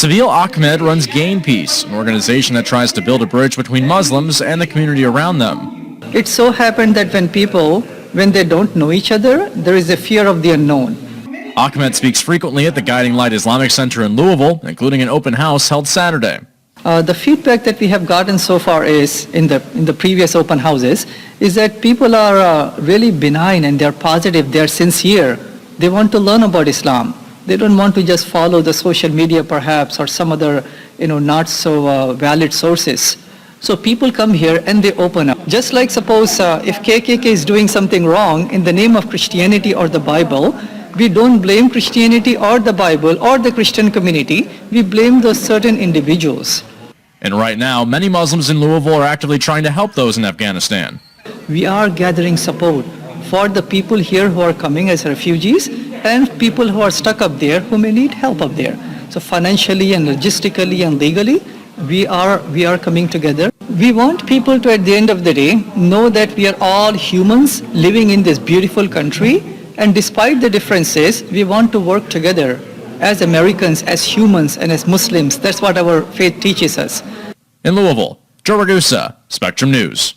Sabeel Ahmed runs GainPeace, an organization that tries to build a bridge between Muslims and the community around them. It so happened that when they don't know each other, there is a fear of the unknown. Ahmed speaks frequently at the Guiding Light Islamic Center in Louisville, including an open house held Saturday. The feedback that we have gotten so far is, in the previous open houses, is that people are really benign and they're positive, they're sincere. They want to learn about Islam. They don't want to just follow the social media perhaps or some other, not so valid sources. So people come here and they open up. Just like suppose if KKK is doing something wrong in the name of Christianity or the Bible, we don't blame Christianity or the Bible or the Christian community. We blame those certain individuals. And right now, many Muslims in Louisville are actively trying to help those in Afghanistan. We are gathering support for the people here who are coming as refugees and people who are stuck up there who may need help up there. So financially and logistically and legally, we are coming together. We want people to, at the end of the day, know that we are all humans living in this beautiful country, and despite the differences, we want to work together as Americans, as humans, and as Muslims. That's what our faith teaches us. In Louisville, Joe Ragusa, Spectrum News.